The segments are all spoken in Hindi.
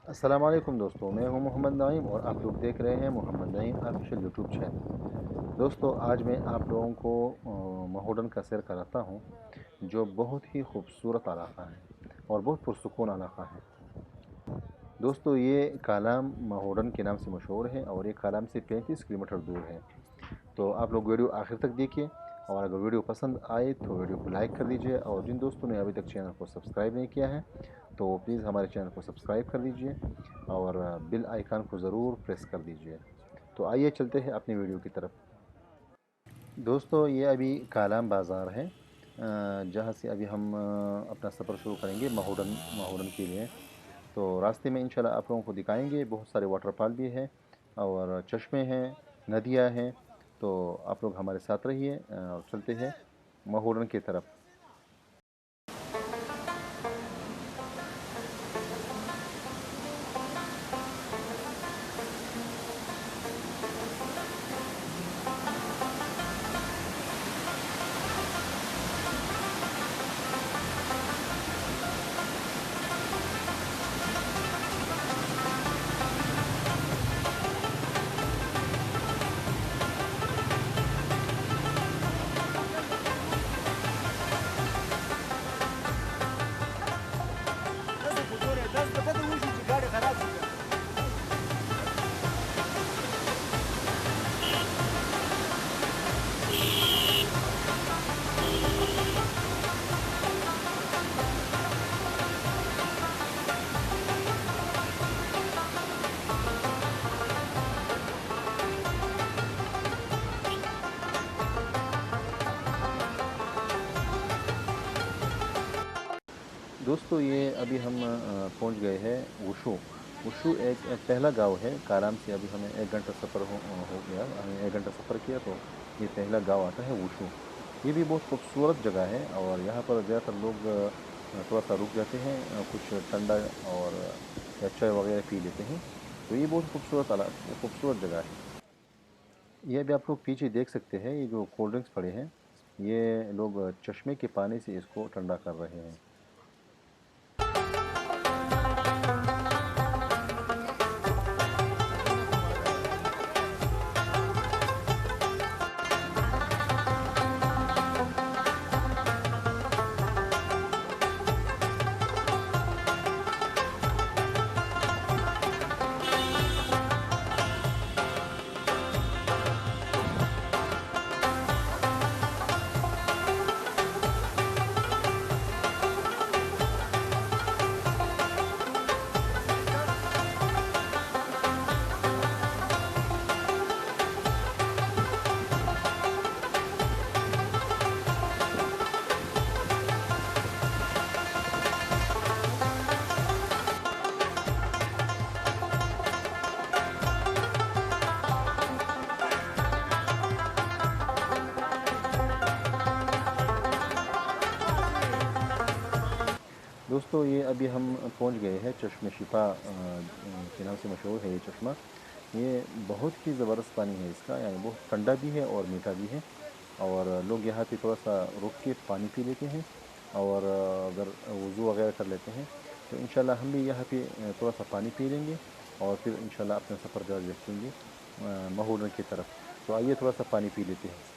अस्सलाम वालेकुम दोस्तों, मैं हूं मोहम्मद नईम और आप लोग देख रहे हैं Mohammad Naeem official YouTube channel. दोस्तों, आज मैं आप लोगों को महोडन का सैर कराता हूं, जो बहुत ही खूबसूरत इलाका है और बहुत पुरसुकून इलाका है। दोस्तों, ये कालाम महोडन के नाम से मशहूर है और ये कालाम से 35 किलोमीटर दूर है। तो आप लोग वीडियो आखिर तक देखिए और अगर वीडियो पसंद आए तो वीडियो को लाइक कर दीजिए, और जिन दोस्तों ने अभी तक चैनल को सब्सक्राइब नहीं किया है तो प्लीज़ हमारे चैनल को सब्सक्राइब कर दीजिए और बेल आइकन को ज़रूर प्रेस कर दीजिए। तो आइए चलते हैं अपनी वीडियो की तरफ। दोस्तों, ये अभी कालाम बाज़ार है, जहाँ से अभी हम अपना सफ़र शुरू करेंगे महोडन महोडन के लिए। तो रास्ते में इंशाल्लाह आप लोगों को दिखाएंगे, बहुत सारे वाटरफॉल भी हैं और चश्मे हैं, नदियाँ हैं। तो आप लोग हमारे साथ रहिए और चलते हैं महोडन की तरफ। दोस्तों, ये अभी हम पहुंच गए हैं वुशु। वुशु एक पहला गांव है कालाम से। अभी हमें 1 घंटा सफ़र हो गया, हमने 1 घंटा सफ़र किया तो ये पहला गांव आता है वुशु। ये भी बहुत खूबसूरत जगह है और यहाँ पर ज़्यादातर लोग थोड़ा सा रुक जाते हैं, कुछ ठंडा और या चाय वगैरह पी लेते हैं। तो ये बहुत खूबसूरत जगह है। ये अभी आप लोग पीछे देख सकते हैं, ये जो कोल्ड ड्रिंक्स पड़े हैं, ये लोग चश्मे के पानी से इसको ठंडा कर रहे हैं। दोस्तों, ये अभी हम पहुंच गए हैं चश्मे शिफा के नाम से मशहूर है ये चश्मा। ये बहुत ही ज़बरदस्त पानी है इसका, यानी बहुत ठंडा भी है और मीठा भी है। और लोग यहाँ पे थोड़ा सा रुक के पानी पी लेते हैं और अगर वज़ू वगैरह कर लेते हैं तो इंशाल्लाह हम भी यहाँ पे थोड़ा सा पानी पी लेंगे और फिर इंशाल्लाह अपना सफ़र जारी रखेंगे महोडन की तरफ। तो आइए थोड़ा सा पानी पी लेते हैं।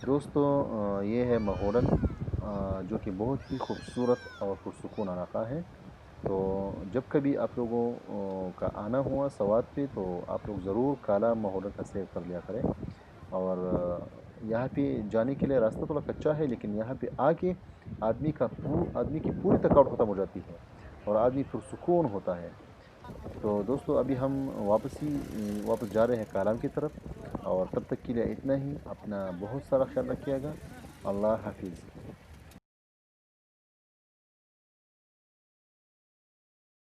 दोस्तों ये है महोडन, जो कि बहुत ही खूबसूरत और पुरसुकून इलाका है। तो जब कभी आप लोगों का आना हुआ सवात पे तो आप लोग ज़रूर काला महोडन का सैर कर लिया करें। और यहाँ पे जाने के लिए रास्ता थोड़ा कच्चा है, लेकिन यहाँ पे आके आदमी की पूरी थकावट ख़त्म हो जाती है और आदमी पुरसुकून होता है। तो दोस्तों अभी हम वापस जा रहे हैं कालाम की तरफ, और तब तक के लिए इतना ही। अपना बहुत सारा ख्याल रखिएगा। अल्लाह हाफिज़।